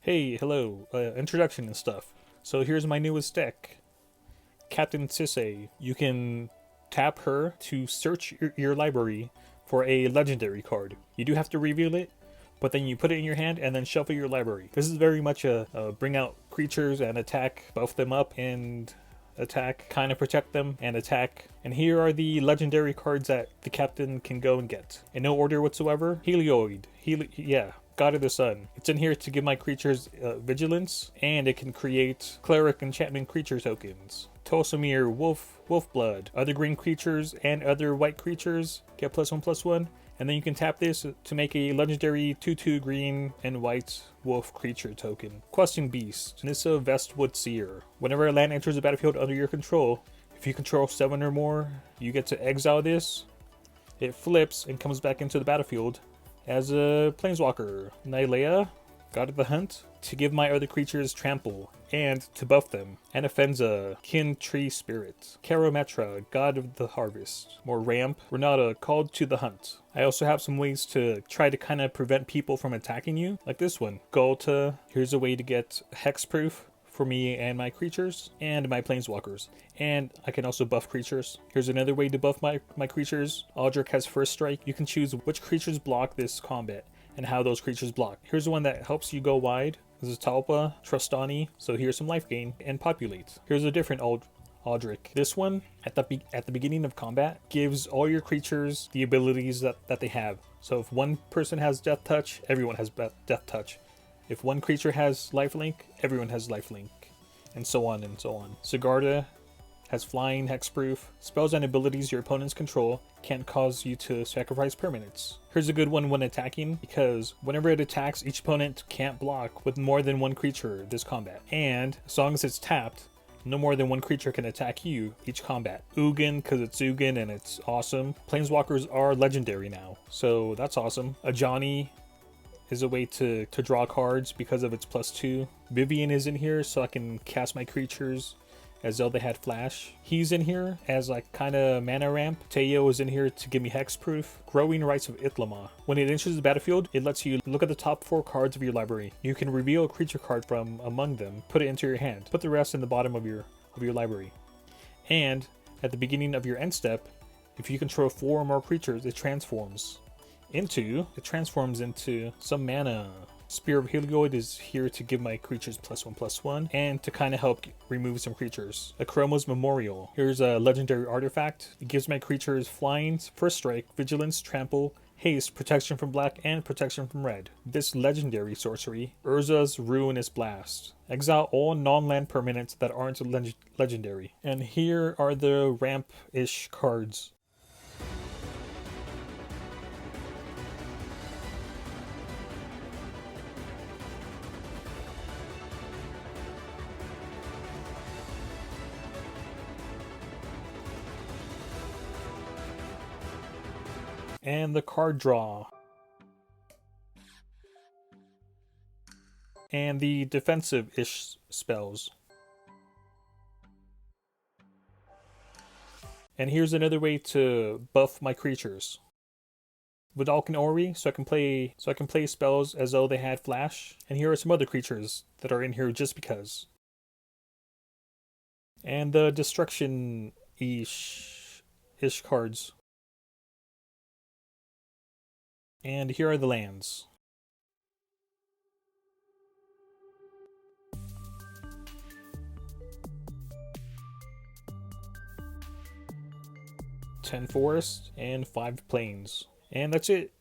Hey, hello, introduction and stuff. So here's my newest deck, Captain Sisay. You can tap her to search your library for a legendary card. You do have to reveal it, but then you put it in your hand and then shuffle your library. This is very much a bring out creatures and attack, buff them up and attack, kind of protect them and attack. And here are the legendary cards that the captain can go and get. In no order whatsoever. Helioid. God of the Sun. It's in here to give my creatures vigilance, and it can create cleric enchantment creature tokens. Tosamir, wolf blood. Other green creatures and other white creatures get +1/+1. And then you can tap this to make a legendary 2/2 green and white wolf creature token. Questing Beast, Nissa Vestwood Seer. Whenever a land enters the battlefield under your control, if you control 7 or more, you get to exile this. It flips and comes back into the battlefield as a planeswalker. Nylea, God of the Hunt, to give my other creatures trample and to buff them. Anafenza, Kin Tree Spirit. Karametra, God of the Harvest. More ramp. Renata, Called to the Hunt. I also have some ways to try to kind of prevent people from attacking you, like this one. Golta, here's a way to get hexproof for me and my creatures and my planeswalkers. And I can also buff creatures. Here's another way to buff my creatures. Aldrich has first strike. You can choose which creatures block this combat and how those creatures block. Here's the one that helps you go wide. This is Talpa, Trustani, so here's some life gain, and Populate. Here's a different Aldrich. This one, at the beginning of combat, gives all your creatures the abilities that they have. So if one person has Death Touch, everyone has Death Touch. If one creature has lifelink, everyone has lifelink, and so on and so on. Sigarda has flying, hexproof. Spells and abilities your opponents control can't cause you to sacrifice permanents. Here's a good one when attacking, because whenever it attacks, each opponent can't block with more than one creature this combat. And as long as it's tapped, no more than one creature can attack you each combat. Ugin, because it's Ugin and it's awesome. Planeswalkers are legendary now, so that's awesome. Ajani is a way to draw cards because of its +2. Vivian is in here so I can cast my creatures as though they had flash. He's in here as like kind of mana ramp. Teo is in here to give me hexproof. Growing Rights of Itlama. When it enters the battlefield, it lets you look at the top 4 cards of your library. You can reveal a creature card from among them, put it into your hand, put the rest in the bottom of your library. And at the beginning of your end step, if you control 4 or more creatures, it transforms into some mana. Spear of Helioid is here to give my creatures +1/+1 and to kind of help remove some creatures. Akroma's Memorial. Here's a legendary artifact. It gives my creatures flying, first strike, vigilance, trample, haste, protection from black, and protection from red. This legendary sorcery, Urza's Ruinous Blast. Exile all non-land permanents that aren't legendary. And here are the ramp-ish cards. And the card draw. And the defensive-ish spells. And here's another way to buff my creatures. Vidalcan Ori, so I can play spells as though they had flash. And here are some other creatures that are in here just because. And the destruction-ish cards. And here are the lands. Ten forests and 5 plains. And that's it.